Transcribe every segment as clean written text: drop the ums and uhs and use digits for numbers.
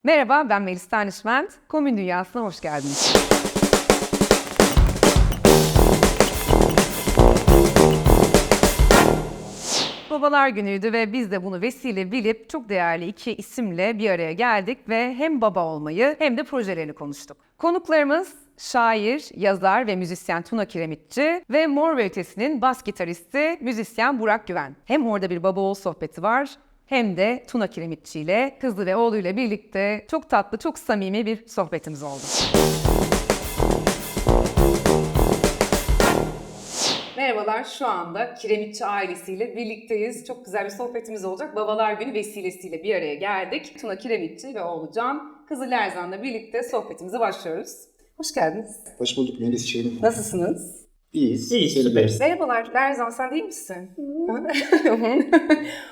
Merhaba, ben Melis Danişment. Komün Dünyası'na hoş geldiniz. Babalar Günü'ydü ve biz de bunu vesile bilip çok değerli iki isimle bir araya geldik ve hem baba olmayı hem de projelerini konuştuk. Konuklarımız şair, yazar ve müzisyen Tuna Kiremitçi ve Mor ve Ötesi'nin bas gitaristi, müzisyen Burak Güven. Hem orada bir baba oğul sohbeti var hem de Tuna Kiremitçi ile kızı ve oğluyla birlikte çok tatlı, çok samimi bir sohbetimiz oldu. Merhabalar, şu anda Kiremitçi ailesiyle birlikteyiz. Çok güzel bir sohbetimiz olacak. Babalar Günü vesilesiyle bir araya geldik. Tuna Kiremitçi ve oğlu Can, kızı Lerzan'la birlikte sohbetimize başlıyoruz. Hoş geldiniz. Hoş bulduk Melis'ciğim. Nasılsınız? İyiyiz. İyiyiz, süperiz. Merhabalar, Lerzan sen değil misin?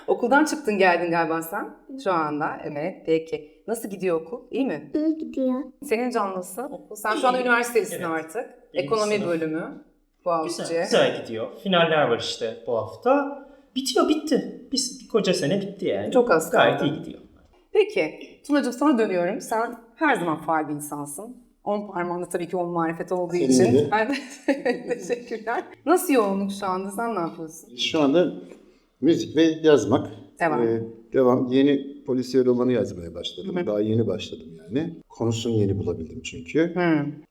Okuldan çıktın geldin galiba sen şu anda. Evet, peki. Nasıl gidiyor okul? İyi mi? İyi gidiyor. Senin Can nasıl? Okul. Sen şu anda üniversitelisin Evet. artık. Birinci Ekonomi sınıf. bölümü. Boğaziçi. Güzel gidiyor. Finaller var işte bu hafta. Bitti. Bir koca sene bitti yani. Çok az Gayet kaldı. iyi gidiyor. Peki, Tunacığım sana dönüyorum. Sen her zaman faal bir insansın. 10 parmağında tabii ki 10 marifet olduğu Senin için. gibi. Ben teşekkürler. Nasıl yoğunluk şu anda? Sen ne yapıyorsun? Şu anda müzik ve yazmak. Devam. Devam. Yeni polisiye romanı yazmaya başladım. Daha yeni başladım yani. Konusunu yeni bulabildim çünkü.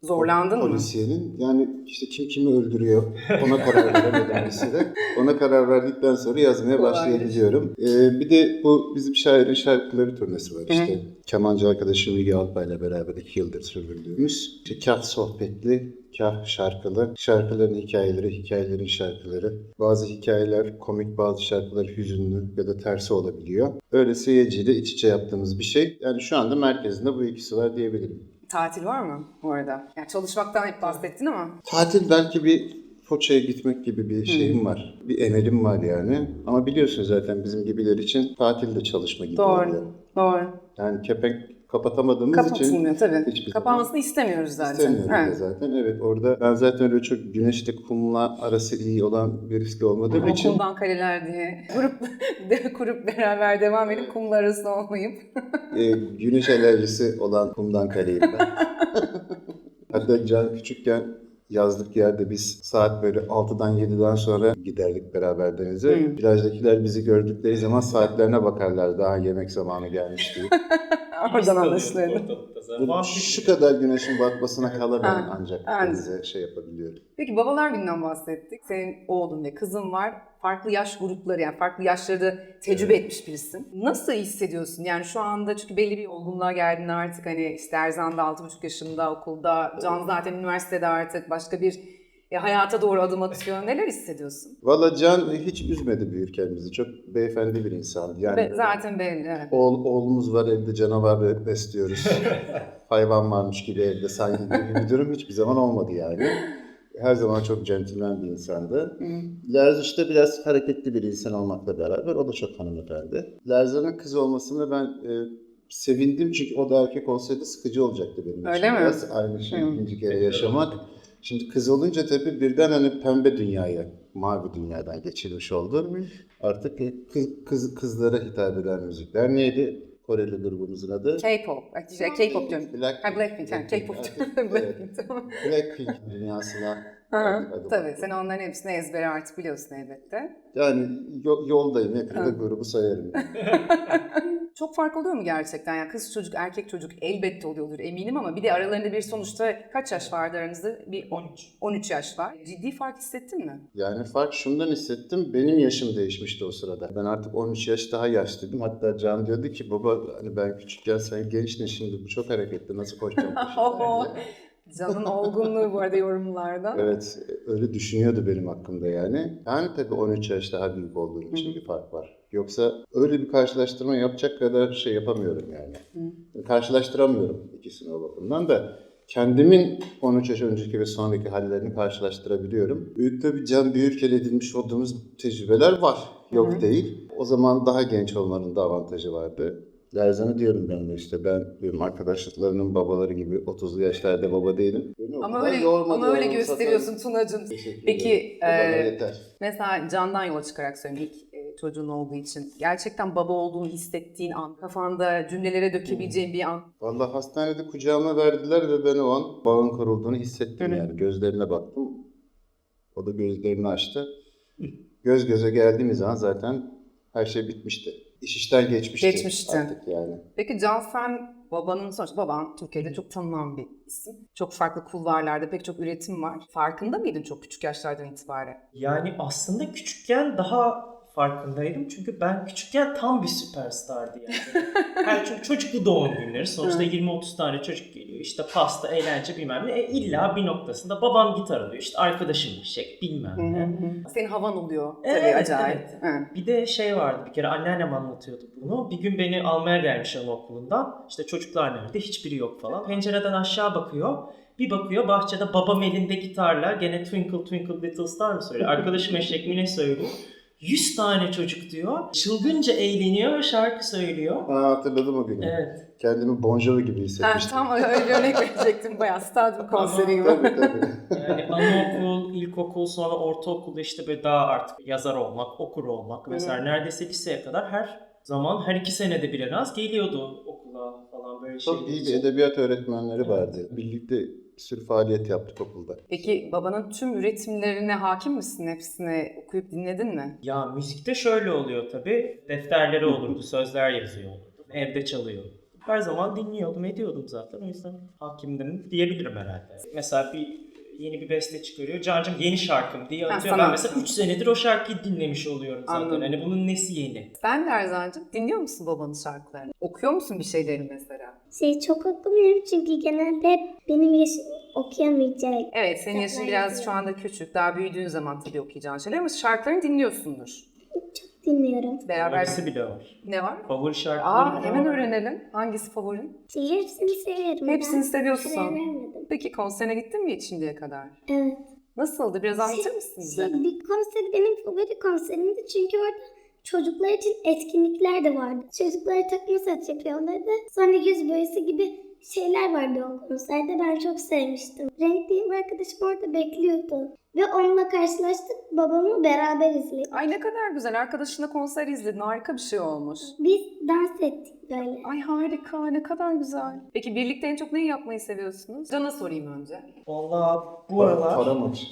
Zorlandın mı? Polisiyenin yani işte kim kimi öldürüyor ona karar veremedim lisede. Ona karar verdikten sonra yazmaya Kolay başlayabiliyorum. Bir de bu bizim şairin şarkıları turnesi var işte. Kemancı arkadaşım Müge Alpay'la beraber 2 yıldır sürdürdüğümüz. İşte kah sohbetli, kah şarkılı. Şarkıların hikayeleri, hikayelerin şarkıları. Bazı hikayeler komik, bazı şarkılar hüzünlü ya da tersi olabiliyor. Öyle seyirciyle iç içe yaptığımız bir şey. Yani şu anda merkezinde bu ikisi var diyebilirim. Tatil var mı bu arada? Yani çalışmaktan hep bahsettin ama. Tatil belki bir Foça'ya gitmek gibi bir şeyim var. Bir emelim var yani. Ama biliyorsun zaten bizim gibiler için tatilde çalışma gibi oluyor. Doğru. Yani kepenk kapatamadığımız Kapatılmıyor için tabii. hiçbir Kapanmasını istemiyoruz zaten. İstemiyorum da Evet. zaten. Evet orada ben zaten öyle çok güneşle kumla arası iyi olan birisi de olmadığım için Okuldan kaleler diye kurup beraber devam edip kumlar arasında olmayıp. güneş alerjisi olan kumdan kaleyim ben. Hatta Can küçükken yazlık yerde biz saat böyle 6'dan 7'den sonra giderdik beraber denize. Plajdakiler bizi gördükleri zaman saatlerine bakarlar daha yemek zamanı gelmiş diye. Oradan anlaşılıyor. Ortalıkta zaten. Şu kadar güneşin batmasına kala ben Ha, ancak aynen. denize şey yapabiliyorum. Peki babalar gününden bahsettik. Senin oğlun ve kızın var. Farklı yaş grupları yani farklı yaşlarda tecrübe etmiş birisin. Nasıl hissediyorsun? Yani şu anda çünkü belli bir olgunluğa geldin artık hani işte Erzan da 6,5 yaşında okulda. Can zaten üniversitede artık başka bir hayata doğru adım atıyor. Neler hissediyorsun? Valla Can hiç üzmedi büyürken bizi. Çok beyefendi bir insandı. Yani Zaten belli evet. oğlumuz var evde canavar besliyoruz. Hayvan varmış gibi evde sanki gibi bir durum hiçbir zaman olmadı yani. Her zaman çok centilmen bir insandı. Lerz işte biraz hareketli bir insan olmakla beraber o da çok hanımefendi. Lerzan'ın kız olmasını ben sevindim çünkü o da erkek olsaydı sıkıcı olacaktı benim için. Öyle mi? Biraz aynı şeyi ikinci kere yaşamak. Şimdi kız olunca tabii birden hani pembe dünyaya, mavi dünyadan geçilmiş oldu. Artık kızlara hitap eden müzikler neydi? Koreli grubumuzun adı. K-pop. K-pop diyorum. Blackpink. K-pop diyorum. Blackpink. Blackpink dünyasına Tabii sen onların hepsini ezbere artık biliyorsun elbette. Yani yoldayım, yakında grubu sayarım. Çok fark oluyor mu gerçekten? Yani kız çocuk, erkek çocuk elbette oluyordur eminim ama bir de aralarında bir sonuçta kaç yaş vardı aranızda? Bir 13 yaş var. Ciddi fark hissettin mi? Yani fark şundan hissettim, benim yaşım değişmişti o sırada. Ben artık 13 yaş daha yaşlıydım. Hatta Can diyordu ki baba hani ben küçükken sen gençtin şimdi bu çok hareketli nasıl koşacağım? Can'ın olgunluğu bu arada yorumlarda. Evet, öyle düşünüyordu benim hakkımda yani. Yani tabii 13 yaş daha büyük olduğum için bir fark var. Yoksa öyle bir karşılaştırma yapacak kadar şey yapamıyorum yani. Karşılaştıramıyorum ikisini o bakımdan da. Kendimin 13 yaş önceki ve sonraki hallerini karşılaştırabiliyorum. Tabii Can büyürken edinmiş olduğumuz tecrübeler var. Yok değil. O zaman daha genç olmanın da avantajı vardı. Lerzan'ı diyorum ben de işte benim arkadaşlarımın babaları gibi 30'lu yaşlarda baba değilim. Ama öyle gösteriyorsun Tunacığım. Peki yeter. mesela Can'dan yola çıkarak söyleyeyim. İlk çocuğun olduğu için. Gerçekten baba olduğunu hissettiğin an, kafanda cümlelere dökebileceğin bir an. Vallahi hastanede kucağıma verdiler ve ben o an bağın kurulduğunu hissettim yani. Gözlerine baktım. O da gözlerini açtı. Göz göze geldiğimiz an zaten her şey bitmişti. İş işten geçmişti. Artık yani. Peki Can, sen babanın, sonuçta baban Türkiye'de çok tanınan bir isim. Çok farklı kulvarlarda pek çok üretim var. Farkında mıydın çok küçük yaşlardan itibaren? Yani aslında küçükken daha farkındaydım. Çünkü ben küçükken tam bir süperstardı yani. Yani çünkü çocuklu doğum günleri. Sonuçta 20-30 tane çocuk geliyor. İşte pasta, eğlence bilmem ne. İlla bir noktasında babam gitar alıyor. İşte arkadaşım eşek bilmem ne. Senin havan oluyor. Tabii Evet, acayip. evet. Evet. Bir de şey vardı, bir kere anneannem anlatıyordu bunu. Bir gün beni almaya gelmiş anaokulundan. İşte çocuklar nerede? Hiçbiri yok falan. Pencereden aşağı bakıyor. Bir bakıyor bahçede babam elinde gitarla gene Twinkle Twinkle Little Star mı söylüyor? Arkadaşım eşek mi ne söylüyor? 100 tane çocuk diyor. Çılgınca eğleniyor ve şarkı söylüyor. Hatırladım o günü. Evet. Kendimi Bon Jovi gibi hissetmiştim. Tam öyle bir örnek verecektim. Bayağı stadyum konseri gibi. Tabii. Yani anaokul, ilkokul, sonra ortaokulda işte böyle daha artık yazar olmak, okur olmak mesela neredeyse liseye kadar her zaman her 2 senede bir en az geliyordu okula falan böyle şeyler Çok iyi bir için. edebiyat öğretmenleri vardı. Birlikte bir sürü faaliyet yaptık okulda. Peki babanın tüm üretimlerine hakim misin? Hepsini okuyup dinledin mi? Ya müzikte şöyle oluyor tabii. Defterleri olurdu, sözler yazıyor olurdu. Evde çalıyor. Her zaman dinliyordum, ediyordum zaten. O yüzden hakimdim diyebilirim herhalde. Mesela yeni bir beste çıkarıyor. Cancım yeni şarkım diye atıyor. sana. Ben mesela 3 senedir o şarkıyı dinlemiş oluyorum zaten. Anladım. Hani bunun nesi yeni? Sen de Erzancığım dinliyor musun babanın şarkılarını? Okuyor musun bir şeylerini mesela? Çok okumuyorum çünkü genelde hep benim yaşım okuyamayacak. Evet, senin yaşın Şarkılar biraz şu dinliyorum. anda küçük. Daha büyüdüğün zaman tabii okuyacağın şeyler ama şarkılarını dinliyorsundur. Çok dinliyorum. Beraber Hangisi bile var. ne var? Favori şarkıları bile Hemen var. öğrenelim. Hangisi favorin? Hepsini seviyorum. Hepsini Ben seviyorsun. karar vermedim. Peki konserine gittin mi hiç şimdiye kadar? Evet. Nasıldı? Biraz anlatır mısın bize? Bir konser benim favori konserimdi çünkü orada çocuklar için etkinlikler de vardı. Çocuklara takma saç yapıyorlardı. Sonra yüz boyası gibi şeyler vardı o konserde. Ben çok sevmiştim. Renk diye bir arkadaşım orada bekliyordu. Ve onunla karşılaştık. Babamı beraber izledik. Ay ne kadar güzel. Arkadaşınla konser izledin. Harika bir şey olmuş. Biz dans ettik böyle. Ay harika. Ne kadar güzel. Peki birlikte en çok neyi yapmayı seviyorsunuz? Can'a sorayım önce. Valla bu aralar... Para maç.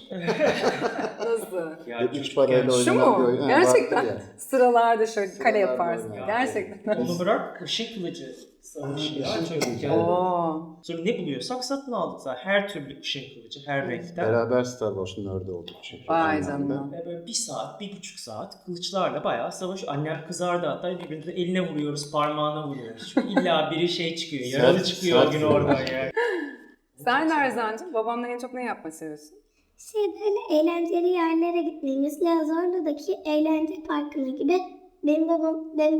Nasıl? Ya Üç parayla Şu oynanan bir mu? oyun. Ha, Gerçekten. vardır ya. Sıralarda şöyle kale Sıralarda yaparsın. oynar. Gerçekten. Onu bırak ışın kılıcı savaşı ya çocuk yani. Oo. Sonra ne buluyorsak satın aldık zaten. Her türlü ışın kılıcı, her renkten. Beraber Star Wars'un orada olduk çünkü. Vay Aynı anda. canına. Ve böyle 1 saat, 1,5 saat kılıçlarla bayağı savaş. Annem kızardı hatta birbirimize eline vuruyoruz, parmağına vuruyoruz. Çünkü illa biri şey çıkıyor, yaralı Sert- çıkıyor o sert gün vuruyor. oradan yani. Sen de Erzancığım babanla en çok ne yapmayı seviyorsun? Böyle eğlenceli yerlere gitmeyi. Mesela Zorlu'daki eğlence parkına gibi. Benim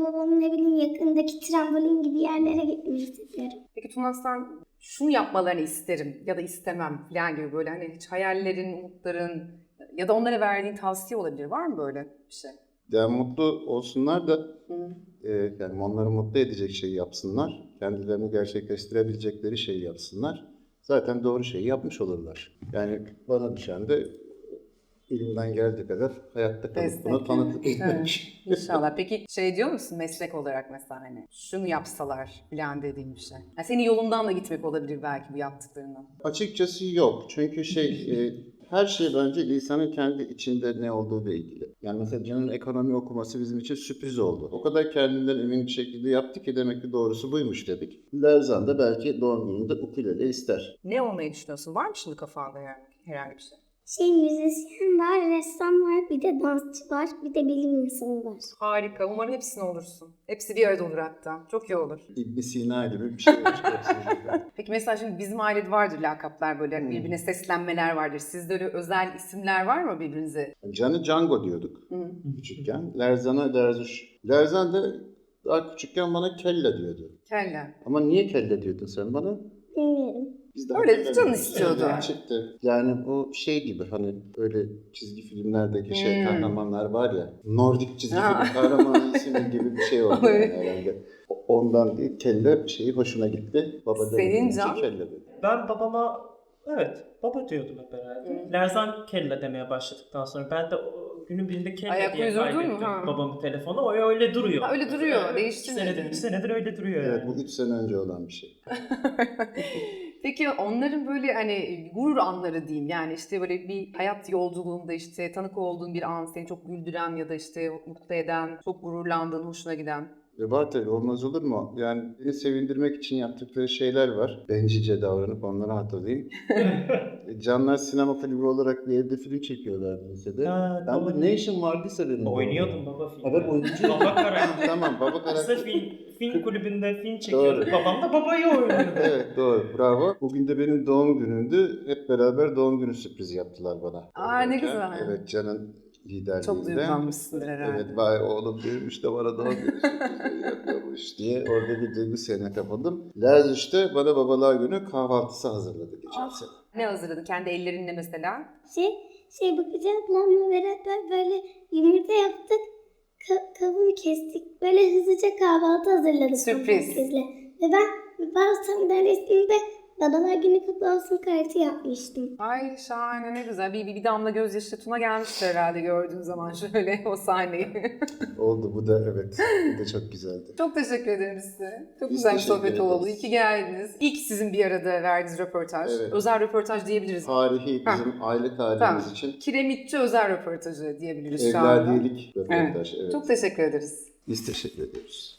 babamın evinin yakındaki trambolin gibi yerlere gitmeyi seviyorum. Peki Tuna, sen şunu yapmalarını isterim ya da istemem falan gibi böyle hani hiç hayallerin, umutların ya da onlara verdiğin tavsiye olabilir. Var mı böyle bir şey? Yani mutlu olsunlar da yani onları mutlu edecek şeyi yapsınlar. Kendilerini gerçekleştirebilecekleri şeyi yapsınlar. Zaten doğru şeyi yapmış olurlar. Yani bana düşen de elimden geldiği kadar hayatta kalıp buna tanıklık etmek. Evet, İnşallah. Peki şey diyor musun meslek olarak mesela hani şunu yapsalar falan dediğin bir şey? Yani senin yolundan da gitmek olabilir belki bu yaptıklarından. Açıkçası yok. Çünkü her şey bence insanın kendi içinde ne olduğuyla ilgili. Yani mesela Can'ın ekonomi okuması bizim için sürpriz oldu. O kadar kendinden emin bir şekilde yaptı ki demek ki doğrusu buymuş dedik. Lerzan da belki doğum gününde ukulele ister. Ne olmayı düşünüyorsun? Var mı şimdi kafanda yani herhangi bir şey? Müzisyen var, ressam var, bir de dansçı var, bir de bilim insanı var. Harika. Umarım hepsine olursun. Hepsi bir arada olur hatta. Çok iyi olur. İbn Sina gibi bir şey olacak. Peki mesela şimdi bizim ailede vardır lakaplar böyle birbirine seslenmeler vardır. Sizde öyle özel isimler var mı birbirinize? Can'ı Django diyorduk küçükken. Lerzan'a Lerzuş. Lerzan da daha küçükken bana Kella diyordu. Kelle. Ama niye Kella diyordun sen bana? Bilmiyorum. Biz de Öyle Kella canın dedik. istiyordu. Kella çıktı. Yani o şey gibi hani öyle çizgi filmlerdeki kahramanlar var ya. Nordik çizgi film kahramanı ismi gibi bir şey oldu yani herhalde. Ondan değil Kella şeyi hoşuna gitti. Baba da Senin deyince Can? Kella dedi. Ben babama Evet, baba diyordum hep herhalde. Lerzan Kella demeye başladıktan sonra ben de günün birinde Kella Ayak diye uydurdun mu? kaydettim Ha. babamın telefonu. O öyle duruyor. Ha, öyle duruyor, Evet, değiştirmedin. 2 senedir öyle duruyor Evet, yani. bu 3 sene önce olan bir şey. Peki onların böyle hani gurur anları diyeyim, yani işte böyle bir hayat yolculuğunda işte tanık olduğun bir an seni çok güldüren ya da işte mutlu eden, çok gururlandığın, hoşuna giden. Var tabii, olmaz olur mu? Yani beni sevindirmek için yaptıkları şeyler var. Bencilce davranıp onları hatırlayayım. Canlar sinema kulübü olarak bir evde film çekiyorlardı lisede. Ha, Ben tamam. de ne işim vardıysa benim. Oynuyordum baba filmde. Evet, oyuncu. Baba karakteri. Tamam, baba Biz de karakteri. film kulübünde film çekiyorduk. Doğru. Babam da babayı oynuyordu. Evet, doğru, bravo. Bugün de benim doğum günümdü. Hep beraber doğum günü sürprizi yaptılar bana. Aa, ne güzel. Evet, Can'ın liderliğinde. Çok duygulanmışsındır herhalde. Evet, vay oğlum büyümüş de bana doğum günü sürprizi yapıyormuş diye orada bir duygu sene kapıldım. Laz işte bana babalar günü kahvaltısı hazırladı geçen sene. Ne hazırladın kendi ellerinle mesela? Bakıcı ablamla beraber böyle yumurta yaptık. Kavun kestik. Böyle hızlıca kahvaltı hazırladık. Sürpriz. Herkesle. Ve ben sandalyesinde babalar günü kutlu olsun kartı yapmıştım. Ay şahane, ne güzel. Bir damla gözyaşı Tuna gelmişti herhalde gördüğün zaman şöyle o sahneyi. Oldu bu da, evet. Bu da çok güzeldi. Çok teşekkür ederim size. Çok Biz güzel bir teşekkür sohbet ederiz. oldu. İyi ki geldiniz. İlk sizin bir arada verdiğiniz röportaj. Evet. Özel röportaj diyebiliriz. Tarihi, bizim aile tarihimiz Tamam. için Kiremitçi özel röportajı diyebiliriz şu anda. evladiyelik röportaj. Evet. Çok teşekkür ederiz. Biz teşekkür ediyoruz.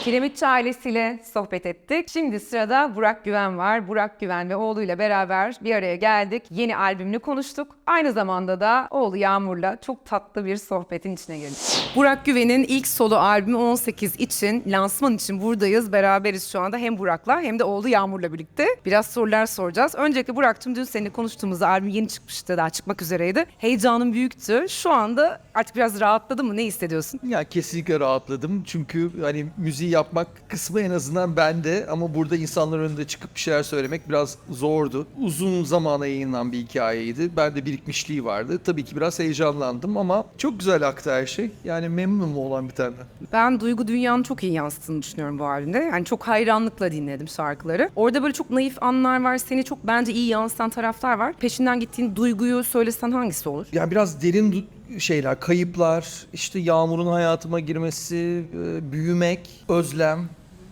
Kiremitçi ailesiyle sohbet ettik. Şimdi sırada Burak Güven var. Burak Güven ve oğluyla beraber bir araya geldik. Yeni albümünü konuştuk. Aynı zamanda da oğlu Yağmur'la çok tatlı bir sohbetin içine girdik. Burak Güven'in ilk solo albümü 18 için, lansman için buradayız. Beraberiz şu anda hem Burak'la hem de oğlu Yağmur'la birlikte. Biraz sorular soracağız. Öncelikle Burak'cığım, dün seninle konuştuğumuzda albüm yeni çıkmıştı, daha çıkmak üzereydi. Heyecanın büyüktü. Şu anda artık biraz rahatladın mı? Ne hissediyorsun? Ya kesinlikle rahatladım çünkü hani müziği yapmak kısmı en azından bende, ama burada insanların önünde çıkıp bir şeyler söylemek biraz zordu. Uzun zamana yayınlanan bir hikayeydi. Bende birikmişliği vardı. Tabii ki biraz heyecanlandım ama çok güzel aktı her şey. Yani memnunum olan bir tane. Ben duygu dünyanın çok iyi yansıttığını düşünüyorum bu albümde. Yani çok hayranlıkla dinledim şarkıları. Orada böyle çok naif anlar var. Seni çok bence iyi yansıtan taraflar var. Peşinden gittiğin duyguyu söylesen hangisi olur? Yani biraz derin şeyler, kayıplar, işte Yağmur'un hayatıma girmesi, büyümek, özlem,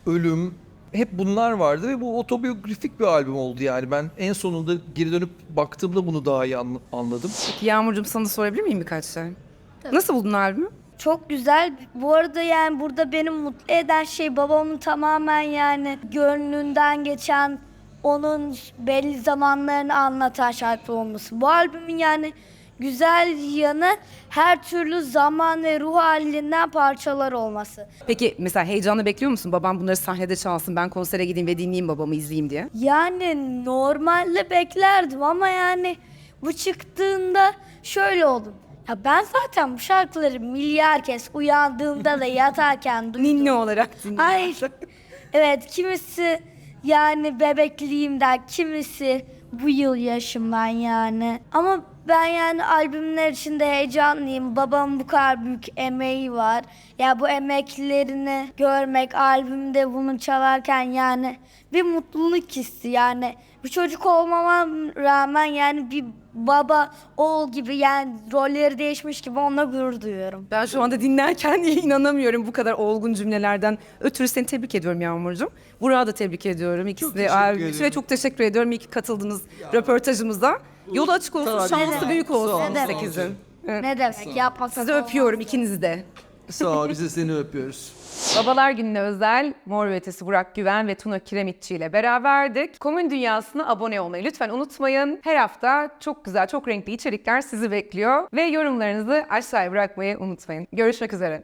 ölüm, hep bunlar vardı ve bu otobiyografik bir albüm oldu yani. Ben en sonunda geri dönüp baktığımda bunu daha iyi anladım. Peki Yağmurcuğum, sana da sorabilir miyim birkaç şey? Nasıl buldun albümü? Çok güzel. Bu arada yani burada beni mutlu eden şey babamın tamamen yani gönlünden geçen, onun belli zamanlarını anlatan şarkı olması. Bu albümün yani güzel yanı her türlü zaman ve ruh halinden parçalar olması. Peki mesela heyecanla bekliyor musun? Babam bunları sahnede çalsın, ben konsere gideyim ve dinleyeyim babamı, izleyeyim diye. Yani normalde beklerdim ama yani bu çıktığında şöyle oldum. Ya ben zaten bu şarkıları milyar kez uyandığımda da yatarken duydum. Ninni olarak dinliyorum. Ay, evet, kimisi yani bebekliğimden, kimisi bu yıl yaşımdan yani. Ama ben yani albümler içinde heyecanlıyım. Babamın bu kadar büyük emeği var. Ya bu emeklerini görmek, albümde bunu çalarken yani bir mutluluk hissi yani. Bir çocuk olmama rağmen yani bir baba, oğul gibi yani rolleri değişmiş gibi onunla gurur duyuyorum. Ben şu anda dinlerken inanamıyorum bu kadar olgun cümlelerden ötürü. Seni tebrik ediyorum Yağmurcuğum. Burak'ı da tebrik ediyorum. İkisi de ve çok teşekkür ediyorum. İyi ki katıldınız röportajımıza. Yolu açık olsun, şansı büyük olsun Ne demek? 18'in. Evet. Ne demek, yapmak Sizi öpüyorum ikinizi de. Sağ ol, biz de seni öpüyoruz. Babalar Günü'ne özel Mor ve Ötesi Burak Güven ve Tuna Kiremitçi ile beraberdik. Komün Dünyası'na abone olmayı lütfen unutmayın. Her hafta çok güzel, çok renkli içerikler sizi bekliyor. Ve yorumlarınızı aşağıya bırakmayı unutmayın. Görüşmek üzere.